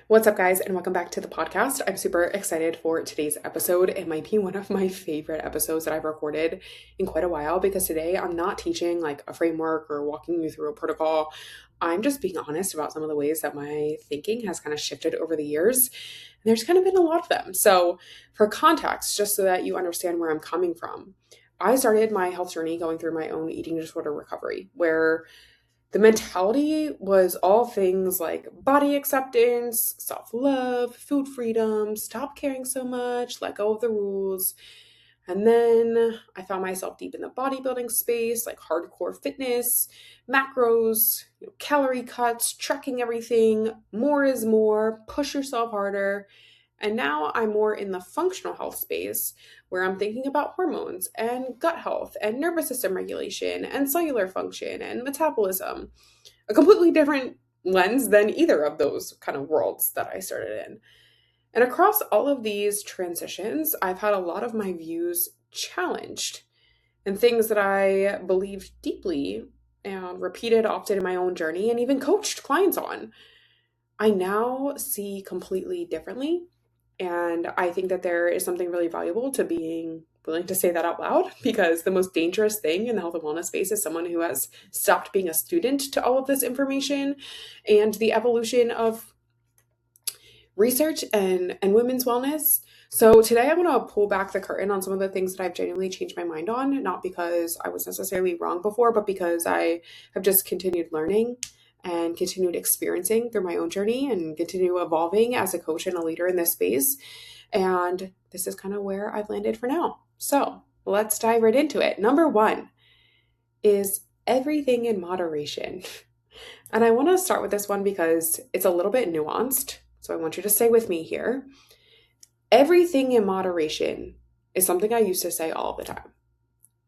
What's up, guys, and welcome back to the podcast. I'm super excited for today's episode. It might be one of my favorite episodes that I've recorded in quite a while because today I'm not teaching like a framework or walking you through a protocol. I'm just being honest about some of the ways that my thinking has kind of shifted over the years. And there's kind of been a lot of them. So, for context, just so that you understand where I'm coming from, I started my health journey going through my own eating disorder recovery, where the mentality was all things like body acceptance, self love, food freedom, stop caring so much, let go of the rules. And then I found myself deep in the bodybuilding space, like hardcore fitness, macros, calorie cuts, tracking everything, more is more, push yourself harder. And now I'm more in the functional health space where I'm thinking about hormones and gut health and nervous system regulation and cellular function and metabolism. A completely different lens than either of those kind of worlds that I started in. And across all of these transitions, I've had a lot of my views challenged and things that I believed deeply and repeated often in my own journey and even coached clients on. I now see completely differently. And I think that there is something really valuable to being willing to say that out loud, because the most dangerous thing in the health and wellness space is someone who has stopped being a student to all of this information and the evolution of research and women's wellness. So today I want to pull back the curtain on some of the things that I've genuinely changed my mind on, not because I was necessarily wrong before, but because I have just continued learning and continued experiencing through my own journey and continue evolving as a coach and a leader in this space. And this is kind of where I've landed for now. So let's dive right into it. Number one is everything in moderation. And I want to start with this one because it's a little bit nuanced. So I want you to stay with me here. Everything in moderation is something I used to say all the time.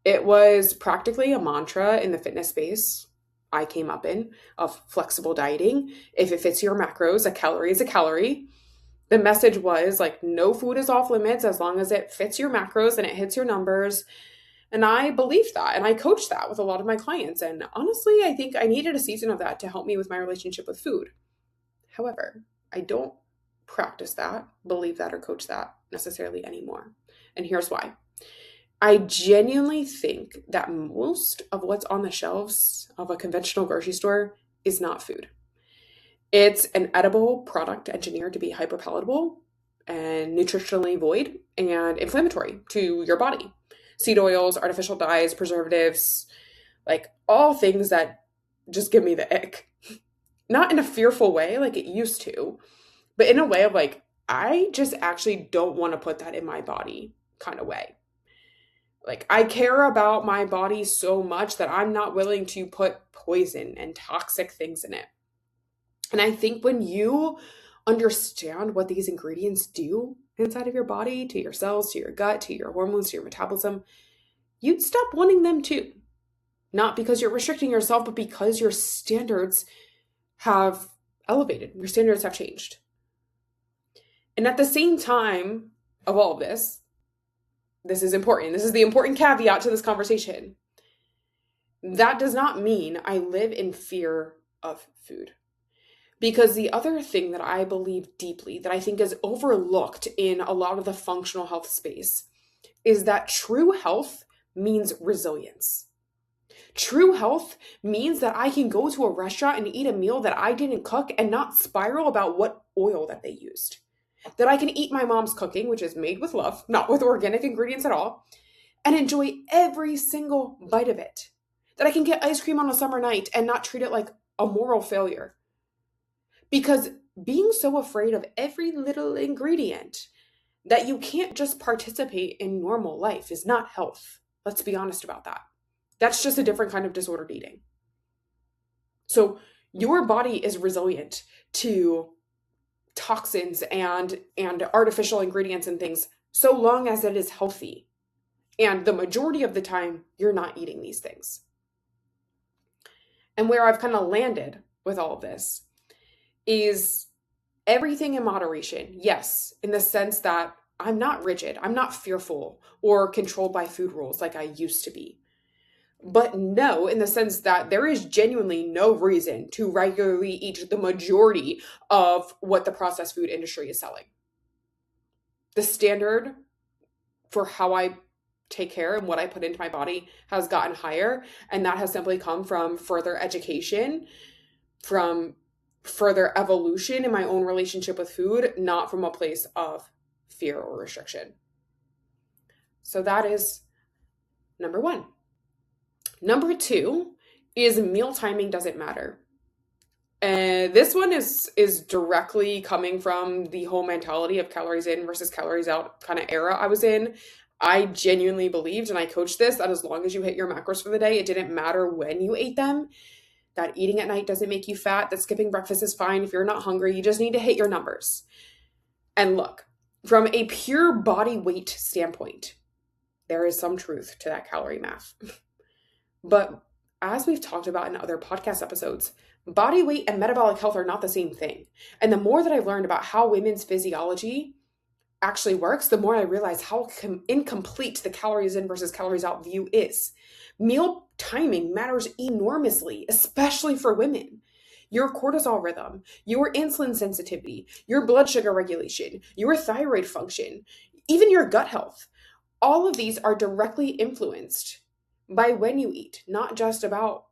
It was practically a mantra in the fitness space I came up in of flexible dieting. If it fits your macros, a calorie is a calorie. The message was like, no food is off limits as long as it fits your macros and it hits your numbers. And I believed that and I coached that with a lot of my clients. And honestly, I think I needed a season of that to help me with my relationship with food. However, I don't practice that, believe that, or coach that necessarily anymore. And here's why. I genuinely think that most of what's on the shelves of a conventional grocery store is not food. It's an edible product engineered to be hyperpalatable and nutritionally void and inflammatory to your body. Seed oils, artificial dyes, preservatives, like all things that just give me the ick. Not in a fearful way like it used to, but in a way of like, I just actually don't want to put that in my body kind of way. Like, I care about my body so much that I'm not willing to put poison and toxic things in it. And I think when you understand what these ingredients do inside of your body, to your cells, to your gut, to your hormones, to your metabolism, you'd stop wanting them too. Not because you're restricting yourself, but because your standards have elevated, your standards have changed. And at the same time of all of this is important. This is the important caveat to this conversation. That does not mean I live in fear of food. Because the other thing that I believe deeply, that I think is overlooked in a lot of the functional health space, is that true health means resilience. True health means that I can go to a restaurant and eat a meal that I didn't cook and not spiral about what oil that they used. That I can eat my mom's cooking, which is made with love, not with organic ingredients at all, and enjoy every single bite of it. That I can get ice cream on a summer night and not treat it like a moral failure. Because being so afraid of every little ingredient that you can't just participate in normal life is not health. Let's be honest about that. That's just a different kind of disordered eating. So your body is resilient to toxins and artificial ingredients and things so long as it is healthy. And the majority of the time, you're not eating these things. And where I've kind of landed with all of this is everything in moderation. Yes, in the sense that I'm not rigid, I'm not fearful or controlled by food rules like I used to be. But no, in the sense that there is genuinely no reason to regularly eat the majority of what the processed food industry is selling. The standard for how I take care and what I put into my body has gotten higher. And that has simply come from further education, from further evolution in my own relationship with food, not from a place of fear or restriction. So that is number one. Number two is meal timing doesn't matter. And this one is directly coming from the whole mentality of calories in versus calories out kind of era I was in. I genuinely believed, and I coached this, that as long as you hit your macros for the day, it didn't matter when you ate them, that eating at night doesn't make you fat, that skipping breakfast is fine. If you're not hungry, you just need to hit your numbers. And look, from a pure body weight standpoint, there is some truth to that calorie math. But as we've talked about in other podcast episodes, body weight and metabolic health are not the same thing. And the more that I've learned about how women's physiology actually works, the more I realize how incomplete the calories in versus calories out view is. Meal timing matters enormously, especially for women. Your cortisol rhythm, your insulin sensitivity, your blood sugar regulation, your thyroid function, even your gut health. All of these are directly influenced by when you eat, not just about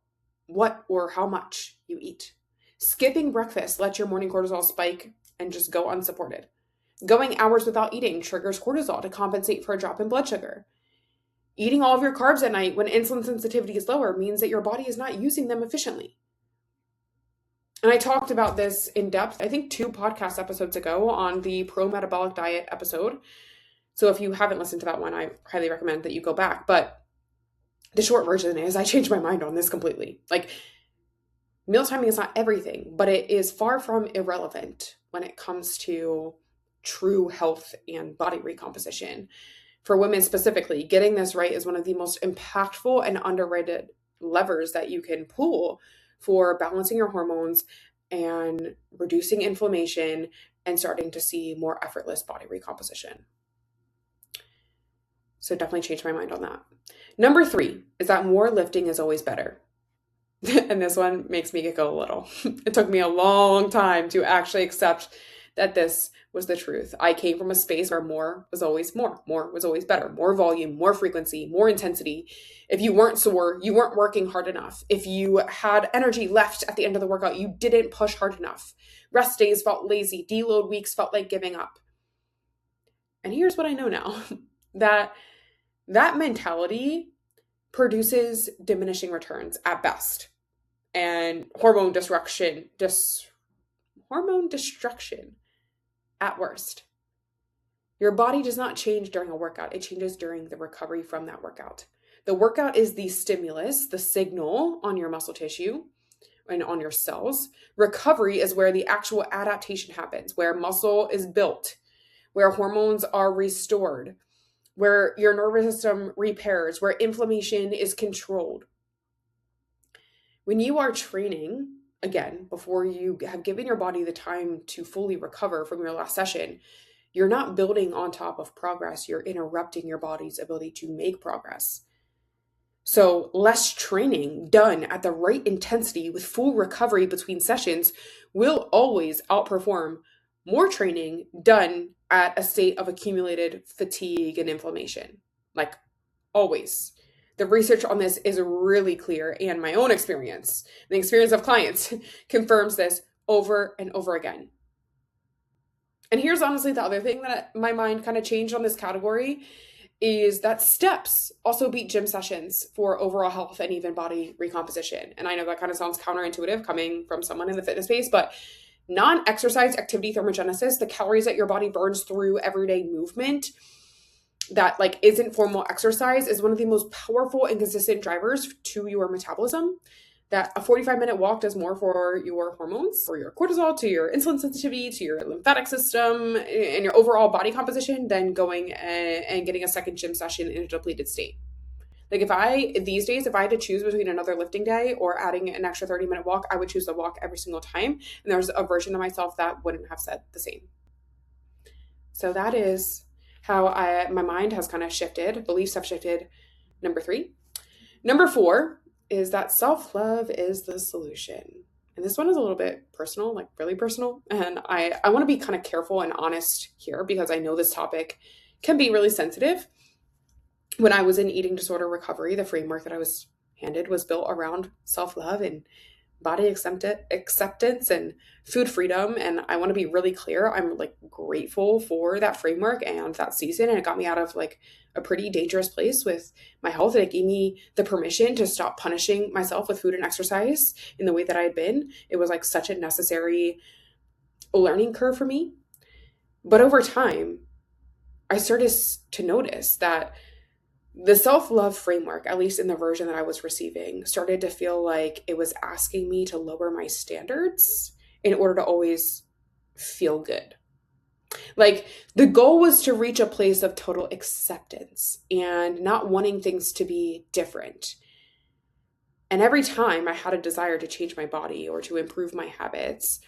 what or how much you eat. Skipping breakfast lets your morning cortisol spike and just go unsupported. Going hours without eating triggers cortisol to compensate for a drop in blood sugar. Eating all of your carbs at night when insulin sensitivity is lower means that your body is not using them efficiently. And I talked about this in depth, I think 2 podcast episodes ago on the pro-metabolic diet episode. So if you haven't listened to that one, I highly recommend that you go back. But the short version is I changed my mind on this completely. Like, meal timing is not everything, but it is far from irrelevant when it comes to true health and body recomposition. For women specifically, getting this right is one of the most impactful and underrated levers that you can pull for balancing your hormones and reducing inflammation and starting to see more effortless body recomposition. So definitely changed my mind on that. Number 3 is that more lifting is always better. And this one makes me giggle a little. It took me a long time to actually accept that this was the truth. I came from a space where more was always more. More was always better. More volume, more frequency, more intensity. If you weren't sore, you weren't working hard enough. If you had energy left at the end of the workout, you didn't push hard enough. Rest days felt lazy. Deload weeks felt like giving up. And here's what I know now. That mentality produces diminishing returns at best and hormone destruction at worst. Your body does not change during a workout. It changes during the recovery from that workout. The workout is the stimulus, the signal on your muscle tissue and on your cells. Recovery is where the actual adaptation happens, where muscle is built, where hormones are restored, where your nervous system repairs, where inflammation is controlled. When you are training, again, before you have given your body the time to fully recover from your last session, you're not building on top of progress. You're interrupting your body's ability to make progress. So less training done at the right intensity with full recovery between sessions will always outperform more training done at a state of accumulated fatigue and inflammation. Like, always. The research on this is really clear, and my own experience, the experience of clients, confirms this over and over again. And here's honestly the other thing that my mind kind of changed on this category is that steps also beat gym sessions for overall health and even body recomposition. And I know that kind of sounds counterintuitive coming from someone in the fitness space, but non-exercise activity thermogenesis, the calories that your body burns through everyday movement that like isn't formal exercise, is one of the most powerful and consistent drivers to your metabolism. That a 45-minute walk does more for your hormones, for your cortisol, to your insulin sensitivity, to your lymphatic system, and your overall body composition than going and getting a second gym session in a depleted state. Like these days, if I had to choose between another lifting day or adding an extra 30-minute walk, I would choose the walk every single time. And there's a version of myself that wouldn't have said the same. So that is how my mind has kind of shifted. Beliefs have shifted. Number 3. Number 4 is that self-love is the solution. And this one is a little bit personal, like really personal. And I want to be kind of careful and honest here because I know this topic can be really sensitive. When I was in eating disorder recovery, the framework that I was handed was built around self-love and body acceptance and food freedom. And I want to be really clear. I'm like grateful for that framework and that season. And it got me out of like a pretty dangerous place with my health. And it gave me the permission to stop punishing myself with food and exercise in the way that I had been. It was like such a necessary learning curve for me. But over time, I started to notice that the self-love framework, at least in the version that I was receiving, started to feel like it was asking me to lower my standards in order to always feel good. Like the goal was to reach a place of total acceptance and not wanting things to be different. And every time I had a desire to change my body or to improve my habits,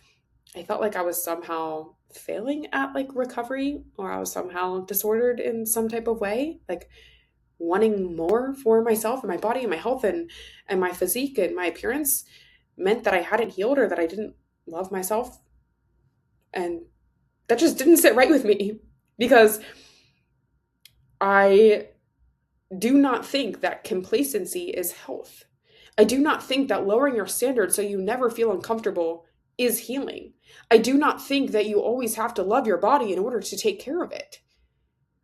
I felt like I was somehow failing at like recovery, or I was somehow disordered in some type of way. Like wanting more for myself and my body and my health and my physique and my appearance meant that I hadn't healed or that I didn't love myself. And that just didn't sit right with me because I do not think that complacency is health. I do not think that lowering your standards so you never feel uncomfortable is healing. I do not think that you always have to love your body in order to take care of it.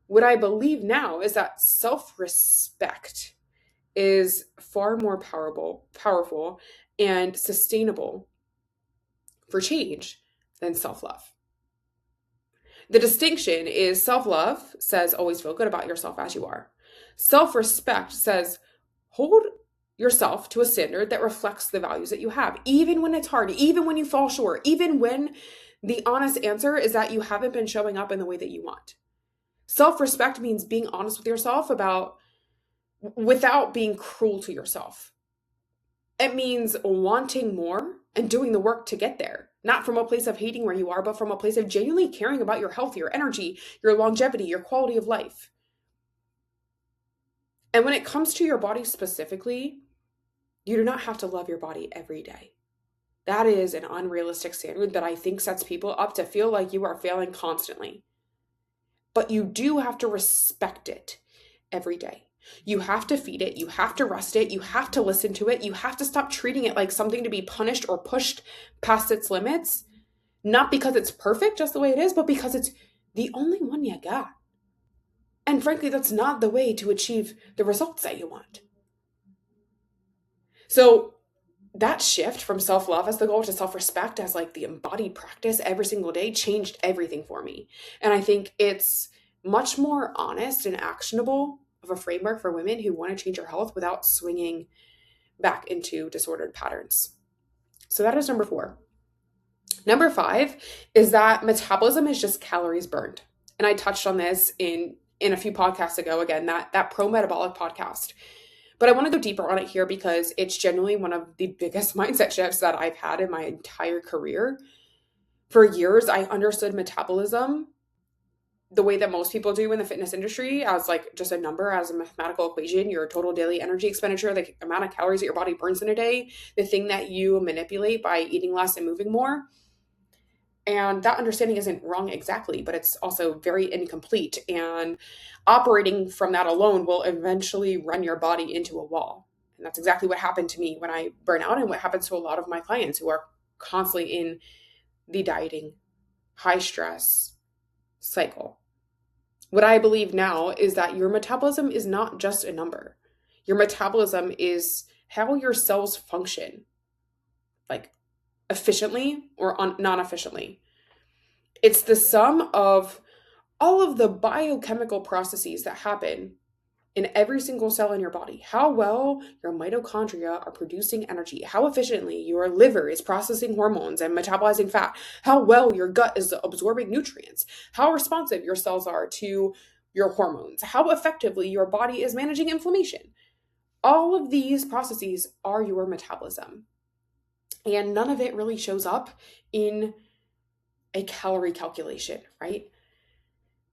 What I believe now is that self-respect is far more powerful and sustainable for change than self-love. The distinction is self-love says always feel good about yourself as you are. Self-respect says hold yourself to a standard that reflects the values that you have, even when it's hard, even when you fall short, even when the honest answer is that you haven't been showing up in the way that you want. Self-respect means being honest with yourself without being cruel to yourself. It means wanting more and doing the work to get there, not from a place of hating where you are, but from a place of genuinely caring about your health, your energy, your longevity, your quality of life. And when it comes to your body specifically, you do not have to love your body every day. That is an unrealistic standard that I think sets people up to feel like you are failing constantly. But you do have to respect it every day. You have to feed it. You have to rest it. You have to listen to it. You have to stop treating it like something to be punished or pushed past its limits. Not because it's perfect just the way it is, but because it's the only one you got. And frankly, that's not the way to achieve the results that you want. So that shift from self-love as the goal to self-respect as like the embodied practice every single day changed everything for me. And I think it's much more honest and actionable of a framework for women who want to change their health without swinging back into disordered patterns. So that is number 4. Number 5 is that metabolism is just calories burned. And I touched on this in a few podcasts ago, again, that pro-metabolic podcast. But I want to go deeper on it here because it's genuinely one of the biggest mindset shifts that I've had in my entire career. For years, I understood metabolism the way that most people do in the fitness industry as like just a number, as a mathematical equation, your total daily energy expenditure, the amount of calories that your body burns in a day, the thing that you manipulate by eating less and moving more. And that understanding isn't wrong exactly, but it's also very incomplete. And operating from that alone will eventually run your body into a wall. And that's exactly what happened to me when I burn out, and what happens to a lot of my clients who are constantly in the dieting, high stress cycle. What I believe now is that your metabolism is not just a number. Your metabolism is how your cells function, like efficiently or non-efficiently. It's the sum of all of the biochemical processes that happen in every single cell in your body. How well your mitochondria are producing energy, how efficiently your liver is processing hormones and metabolizing fat, how well your gut is absorbing nutrients, how responsive your cells are to your hormones, how effectively your body is managing inflammation. All of these processes are your metabolism. And none of it really shows up in a calorie calculation, right?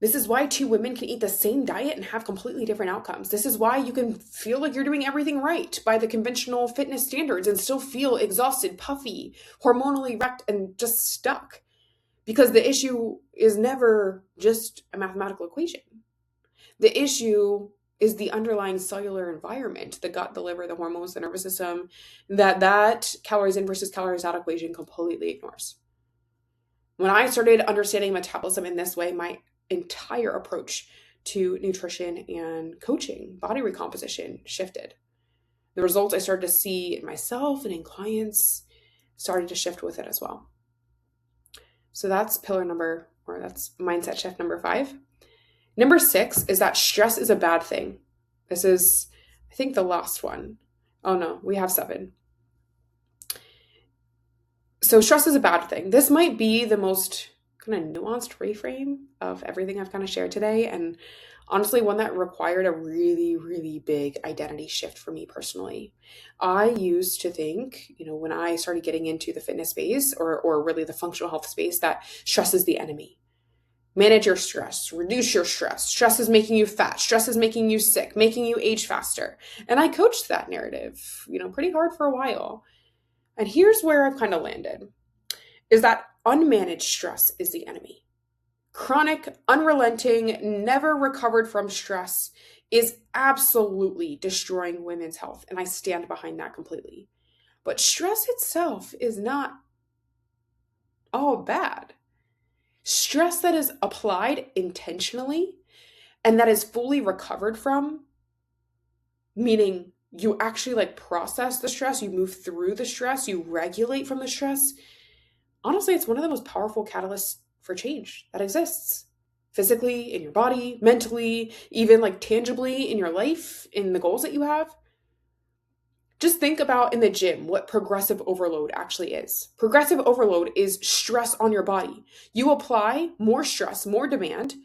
This is why two women can eat the same diet and have completely different outcomes. This is why you can feel like you're doing everything right by the conventional fitness standards and still feel exhausted, puffy, hormonally wrecked, and just stuck. Because the issue is never just a mathematical equation. The issue is the underlying cellular environment, the gut, the liver, the hormones, the nervous system, that calories in versus calories out equation completely ignores. When I started understanding metabolism in this way, my entire approach to nutrition and coaching, body recomposition, shifted. The results I started to see in myself and in clients started to shift with it as well. So that's that's mindset shift number 5. Number 6 is that stress is a bad thing. This is, I think, the last one. Oh no, we have 7. So stress is a bad thing. This might be the most kind of nuanced reframe of everything I've kind of shared today. And honestly, one that required a really, really big identity shift for me personally. I used to think, when I started getting into the fitness space or really the functional health space, that stress is the enemy. Manage your stress, reduce your stress. Stress is making you fat. Stress is making you sick, making you age faster. And I coached that narrative, pretty hard for a while. And here's where I've kind of landed, is that unmanaged stress is the enemy. Chronic, unrelenting, never recovered from stress is absolutely destroying women's health. And I stand behind that completely. But stress itself is not all bad. Stress that is applied intentionally and that is fully recovered from, meaning you actually process the stress, you move through the stress, you regulate from the stress. Honestly, it's one of the most powerful catalysts for change that exists. Physically, in your body, mentally, even tangibly in your life, in the goals that you have. Just think about in the gym what progressive overload actually is. Progressive overload is stress on your body. You apply more stress, more demand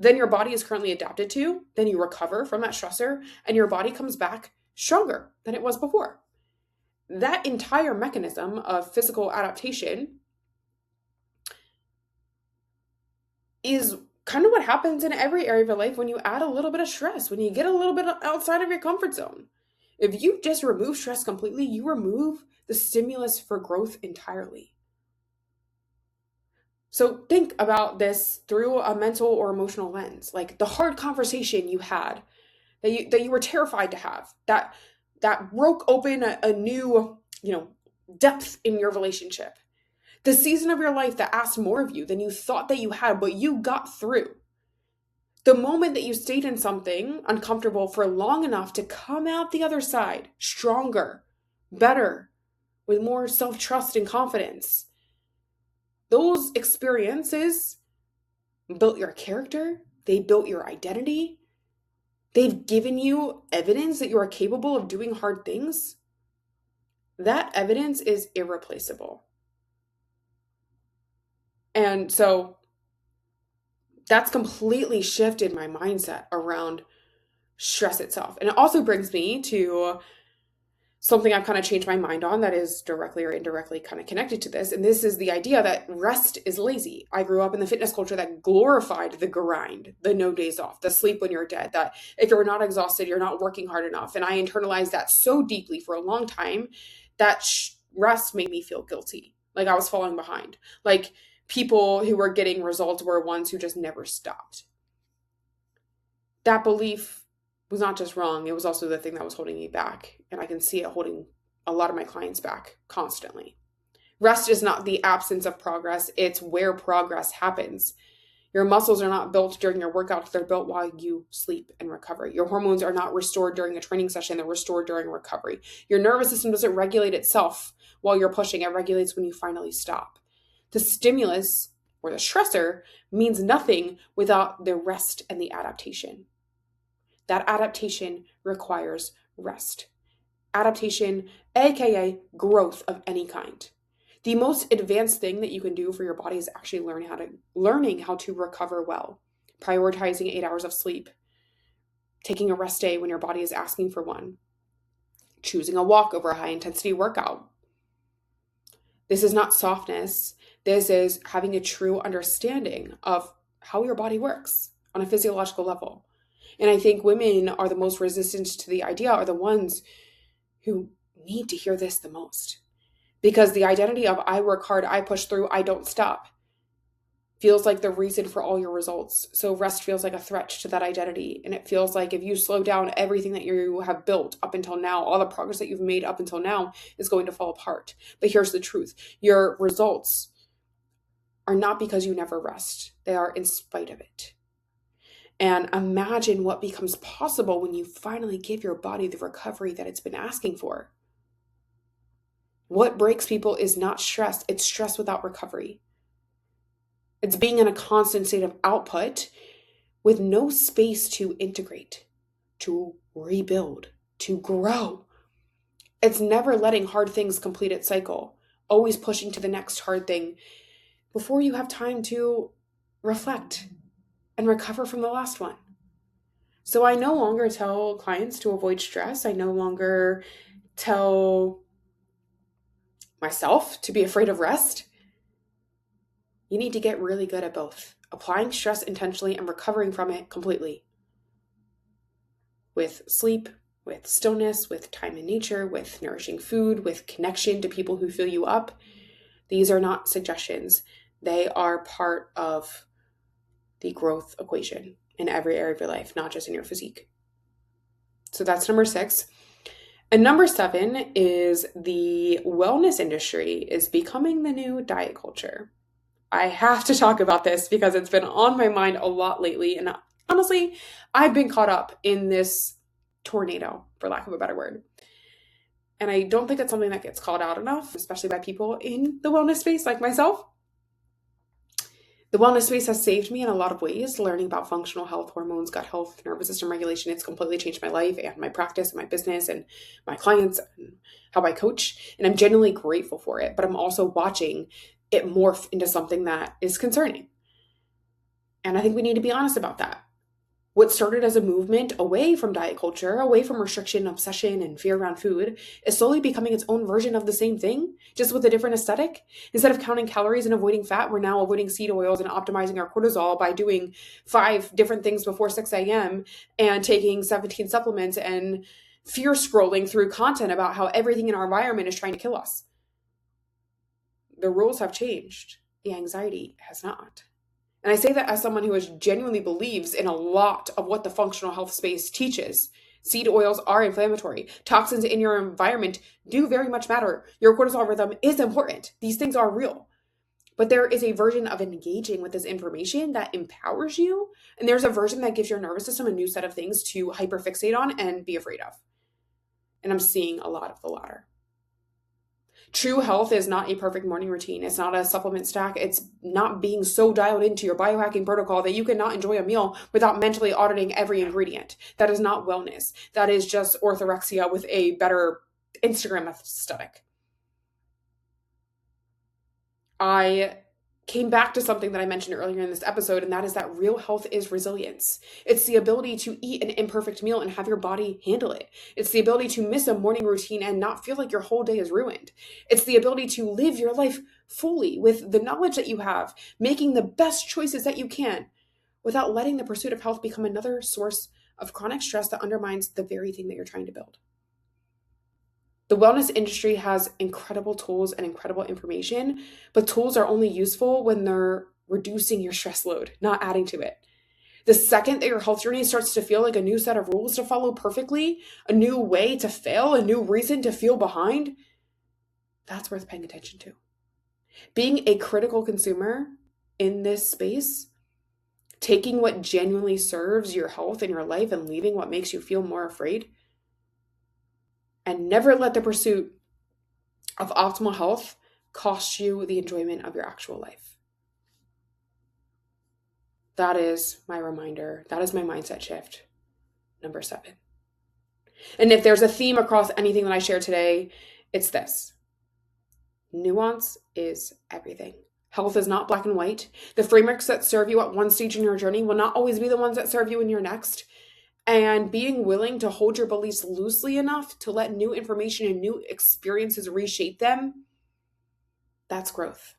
than your body is currently adapted to, then you recover from that stressor, and your body comes back stronger than it was before. That entire mechanism of physical adaptation is kind of what happens in every area of your life when you add a little bit of stress, when you get a little bit outside of your comfort zone. If you just remove stress completely, you remove the stimulus for growth entirely. So think about this through a mental or emotional lens, the hard conversation you had that you were terrified to have, that broke open a new, depth in your relationship. The season of your life that asked more of you than you thought that you had, but you got through. The moment that you stayed in something uncomfortable for long enough to come out the other side stronger, better, with more self-trust and confidence. Those experiences built your character. They built your identity. They've given you evidence that you are capable of doing hard things. That evidence is irreplaceable. And so that's completely shifted my mindset around stress itself. And it also brings me to something I've kind of changed my mind on that is directly or indirectly kind of connected to this. And this is the idea that rest is lazy. I grew up in the fitness culture that glorified the grind, the no days off, the sleep when you're dead, that if you're not exhausted, you're not working hard enough. And I internalized that so deeply for a long time that rest made me feel guilty. Like I was falling behind. People who were getting results were ones who just never stopped. That belief was not just wrong, it was also the thing that was holding me back. And I can see it holding a lot of my clients back constantly. Rest is not the absence of progress, it's where progress happens. Your muscles are not built during your workouts, they're built while you sleep and recover. Your hormones are not restored during a training session, they're restored during recovery. Your nervous system doesn't regulate itself while you're pushing, it regulates when you finally stop. The stimulus or the stressor means nothing without the rest and the adaptation. That adaptation requires rest. Adaptation, aka growth of any kind. The most advanced thing that you can do for your body is actually learning how to recover well. Prioritizing 8 hours of sleep. Taking a rest day when your body is asking for one. Choosing a walk over a high intensity workout. This is not softness. This is having a true understanding of how your body works on a physiological level. And I think women are the most resistant to the idea, are the ones who need to hear this the most. Because the identity of I work hard, I push through, I don't stop feels like the reason for all your results. So rest feels like a threat to that identity. And it feels like if you slow down, everything that you have built up until now, all the progress that you've made up until now is going to fall apart. But here's the truth. Your results are not because you never rest. They are in spite of it. And imagine what becomes possible when you finally give your body the recovery that it's been asking for. What breaks people is not stress. It's stress without recovery. It's being in a constant state of output with no space to integrate, to rebuild, to grow. It's never letting hard things complete its cycle, always pushing to the next hard thing before you have time to reflect and recover from the last one. So I no longer tell clients to avoid stress. I no longer tell myself to be afraid of rest. You need to get really good at both, applying stress intentionally and recovering from it completely. With sleep, with stillness, with time in nature, with nourishing food, with connection to people who fill you up. These are not suggestions. They are part of the growth equation in every area of your life, not just in your physique. So that's number 6. And number 7 is the wellness industry is becoming the new diet culture. I have to talk about this because it's been on my mind a lot lately. And honestly, I've been caught up in this tornado, for lack of a better word. And I don't think it's something that gets called out enough, especially by people in the wellness space like myself. The wellness space has saved me in a lot of ways, learning about functional health, hormones, gut health, nervous system regulation. It's completely changed my life and my practice and my business and my clients and how I coach. And I'm genuinely grateful for it, but I'm also watching it morph into something that is concerning. And I think we need to be honest about that. What started as a movement away from diet culture, away from restriction, obsession, and fear around food, is slowly becoming its own version of the same thing, just with a different aesthetic. Instead of counting calories and avoiding fat, we're now avoiding seed oils and optimizing our cortisol by doing 5 different things before 6 a.m. and taking 17 supplements and fear scrolling through content about how everything in our environment is trying to kill us. The rules have changed. The anxiety has not. And I say that as someone who genuinely believes in a lot of what the functional health space teaches. Seed oils are inflammatory. Toxins in your environment do very much matter. Your cortisol rhythm is important. These things are real. But there is a version of engaging with this information that empowers you. And there's a version that gives your nervous system a new set of things to hyperfixate on and be afraid of. And I'm seeing a lot of the latter. True health is not a perfect morning routine. It's not a supplement stack. It's not being so dialed into your biohacking protocol that you cannot enjoy a meal without mentally auditing every ingredient. That is not wellness. That is just orthorexia with a better Instagram aesthetic. I came back to something that I mentioned earlier in this episode, and that is that real health is resilience. It's the ability to eat an imperfect meal and have your body handle it. It's the ability to miss a morning routine and not feel like your whole day is ruined. It's the ability to live your life fully with the knowledge that you have, making the best choices that you can without letting the pursuit of health become another source of chronic stress that undermines the very thing that you're trying to build. The wellness industry has incredible tools and incredible information, but tools are only useful when they're reducing your stress load, not adding to it. The second that your health journey starts to feel like a new set of rules to follow perfectly, a new way to fail, a new reason to feel behind, that's worth paying attention to. Being a critical consumer in this space, taking what genuinely serves your health and your life and leaving what makes you feel more afraid, and never let the pursuit of optimal health cost you the enjoyment of your actual life. That is my reminder. That is my mindset shift. Number 7. And if there's a theme across anything that I share today, it's this. Nuance is everything. Health is not black and white. The frameworks that serve you at one stage in your journey will not always be the ones that serve you in your next. And being willing to hold your beliefs loosely enough to let new information and new experiences reshape them, that's growth.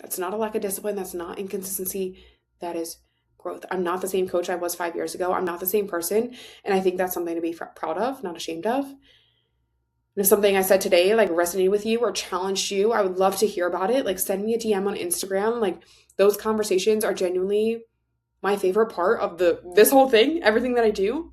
That's not a lack of discipline. That's not inconsistency. That is growth. I'm not the same coach I was 5 years ago. I'm not the same person. And I think that's something to be proud of, not ashamed of. And if something I said today like resonated with you or challenged you, I would love to hear about it. Like send me a DM on Instagram. Like those conversations are genuinely my favorite part of this whole thing, everything that I do.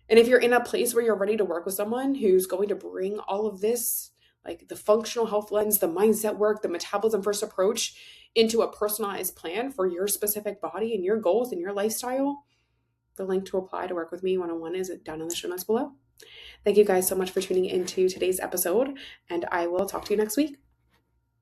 And if you're in a place where you're ready to work with someone who's going to bring all of this, like the functional health lens, the mindset work, the metabolism first approach into a personalized plan for your specific body and your goals and your lifestyle, the link to apply to work with me one-on-one is down in the show notes below. Thank you guys so much for tuning into today's episode, and I will talk to you next week.